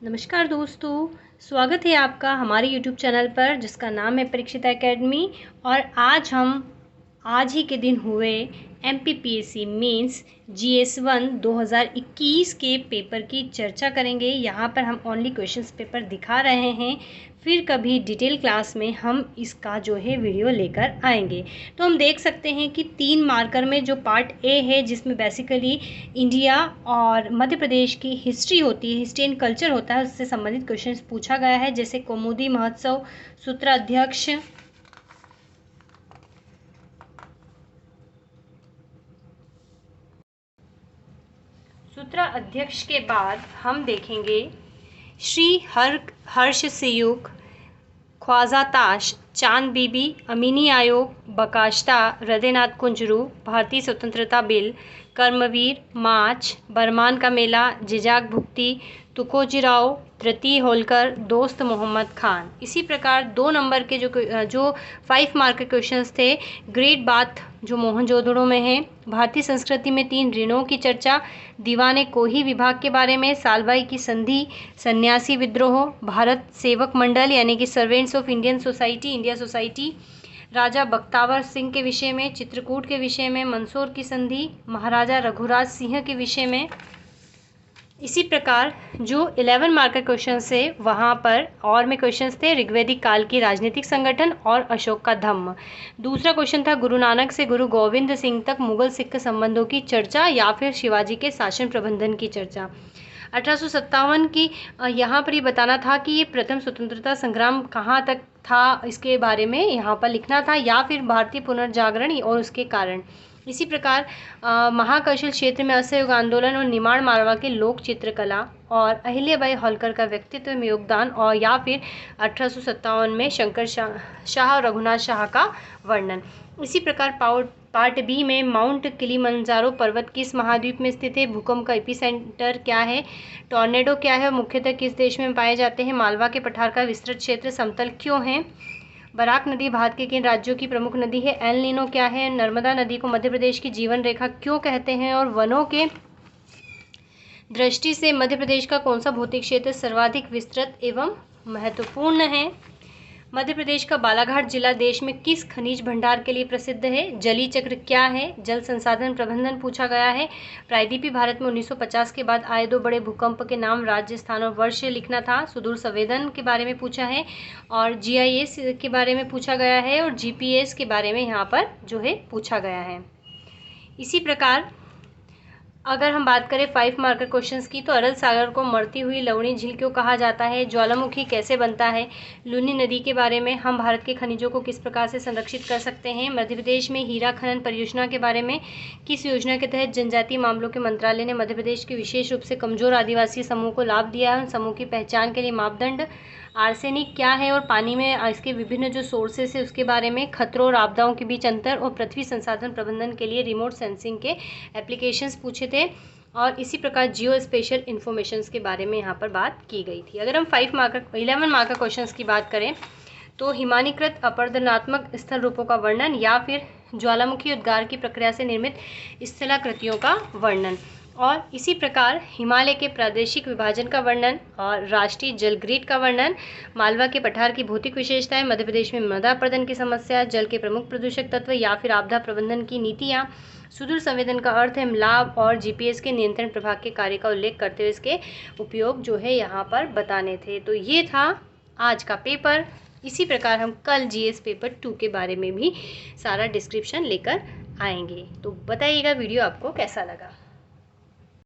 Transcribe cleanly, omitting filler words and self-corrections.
नमस्कार दोस्तों, स्वागत है आपका हमारे YouTube चैनल पर जिसका नाम है परीक्षिता एकेडमी। और आज ही के दिन हुए MPPSC मेंस GS1 2021 के पेपर की चर्चा करेंगे। यहाँ पर हम ओनली क्वेश्चंस पेपर दिखा रहे हैं, फिर कभी डिटेल क्लास में हम इसका जो है वीडियो लेकर आएंगे। तो हम देख सकते हैं कि 3 मार्कर में जो पार्ट ए है जिसमें बेसिकली इंडिया और मध्य प्रदेश की हिस्ट्री होती है, हिस्ट्री एंड कल्चर होता है, उससे संबंधित क्वेश्चन पूछा गया है। जैसे कौमुदी महोत्सव, सूत्राध्यक्ष, सूत्राध्यक्ष के बाद हम देखेंगे श्री हर्ष सयूख, ख्वाजा ताश, चांद बीबी, अमीनी आयोग, बकाश्ता, हृदयनाथ कुंजरू, भारतीय स्वतंत्रता बिल, कर्मवीर, मार्च, बरमान का मेला, जिजाक भुक्ति, तुकोजीराव, तृतीय होलकर, दोस्त मोहम्मद खान। इसी प्रकार 2 नंबर के जो 5 मार्क के क्वेश्चंस थे, ग्रेट बाथ जो मोहनजोदड़ो में है, भारतीय संस्कृति में 3 ऋणों की चर्चा, दीवाने कोही विभाग के बारे में, सालबाई की संधि, सन्यासी विद्रोह, भारत सेवक मंडल यानी कि servants of Indian society, India society, Raja Bakhtawar Singh के विषय में, चित्रकूट के विषय में, मंदसौर की संधि, महाराजा रघुराज सिंह के विषय में। इसी प्रकार जो 11 मार्क का क्वेश्चन है वहाँ पर और में क्वेश्चंस थे ऋग्वैदिक काल की राजनीतिक संगठन और अशोक का धम्म। दूसरा क्वेश्चन था गुरु नानक से गुरु गोविंद सिंह तक मुगल सिख संबंधों की चर्चा या फिर शिवाजी के शासन प्रबंधन की चर्चा। 1857 की यहाँ पर ये बताना था कि ये प्रथम स्वतंत्रता संग्राम कहाँ तक था, इसके बारे में यहाँ पर लिखना था, या फिर भारतीय पुनर्जागरण और उसके कारण। इसी प्रकार महाकौशल क्षेत्र में असहयोग आंदोलन और निमाड़ मारवा के लोक चित्रकला और अहिल्याबाई होलकर का व्यक्तित्व में योगदान, और या फिर 1857 में शंकर शाह और रघुनाथ शाह का वर्णन। इसी प्रकार पार्ट बी में माउंट किलिमंजारो पर्वत किस महाद्वीप में स्थित है, भूकंप का एपिसेंटर क्या है, टॉर्नेडो क्या है, मुख्यतः किस देश में पाए जाते हैं, मालवा के पठार का विस्तृत क्षेत्र समतल क्यों है, बराक नदी भारत के किन राज्यों की प्रमुख नदी है, एल नीनो क्या है, नर्मदा नदी को मध्य प्रदेश की जीवन रेखा क्यों कहते हैं, और वनों के दृष्टि से मध्य प्रदेश का कौन सा भौतिक क्षेत्र सर्वाधिक विस्तृत एवं महत्वपूर्ण है। मध्य प्रदेश का बालाघाट जिला देश में किस खनिज भंडार के लिए प्रसिद्ध है, जली चक्र क्या है, जल संसाधन प्रबंधन पूछा गया है। प्रायद्वीपीय भारत में 1950 के बाद आए 2 बड़े भूकंप के नाम, राज्य, स्थान और वर्ष लिखना था। सुदूर संवेदन के बारे में पूछा है, और GIS के बारे में पूछा गया है, और GPS के बारे में यहाँ पर जो है पूछा गया है। इसी प्रकार अगर हम बात करें 5 मार्कर क्वेश्चंस की, तो अरल सागर को मरती हुई लवणी झील क्यों कहा जाता है, ज्वालामुखी कैसे बनता है, लूनी नदी के बारे में, हम भारत के खनिजों को किस प्रकार से संरक्षित कर सकते हैं, मध्य प्रदेश में हीरा खनन परियोजना के बारे में, किस योजना के तहत जनजातीय मामलों के मंत्रालय ने मध्य प्रदेश के विशेष रूप से कमजोर आदिवासी समूह को लाभ दिया है, उन समूह की पहचान के लिए मापदंड, आर्सेनिक क्या है और पानी में इसके विभिन्न जो सोर्सेस है उसके बारे में, खतरों और आपदाओं के बीच अंतर, और पृथ्वी संसाधन प्रबंधन के लिए रिमोट सेंसिंग के एप्लीकेशंस पूछे थे। और इसी प्रकार जियो स्पेशल इन्फॉर्मेशंस के बारे में यहाँ पर बात की गई थी। अगर हम 11 मार्कर क्वेश्चंस की बात करें तो हिमानीकृत अपरदनात्मक स्थल रूपों का वर्णन, या फिर ज्वालामुखी उद्गार की प्रक्रिया से निर्मित स्थलाकृतियों का वर्णन, और इसी प्रकार हिमालय के प्रादेशिक विभाजन का वर्णन और राष्ट्रीय जल ग्रिड का वर्णन, मालवा के पठार की भौतिक विशेषताएं, मध्य प्रदेश में मृदा अपरदन की समस्या, जल के प्रमुख प्रदूषक तत्व या फिर आपदा प्रबंधन की नीतियाँ, सुदूर संवेदन का अर्थ है लाभ, और GPS के नियंत्रण प्रभाग के कार्य का उल्लेख करते हुए इसके उपयोग जो है यहाँ पर बताने थे। तो ये था आज का पेपर। इसी प्रकार हम कल GS पेपर 2 के बारे में भी सारा डिस्क्रिप्शन लेकर आएंगे। तो बताइएगा वीडियो आपको कैसा लगा।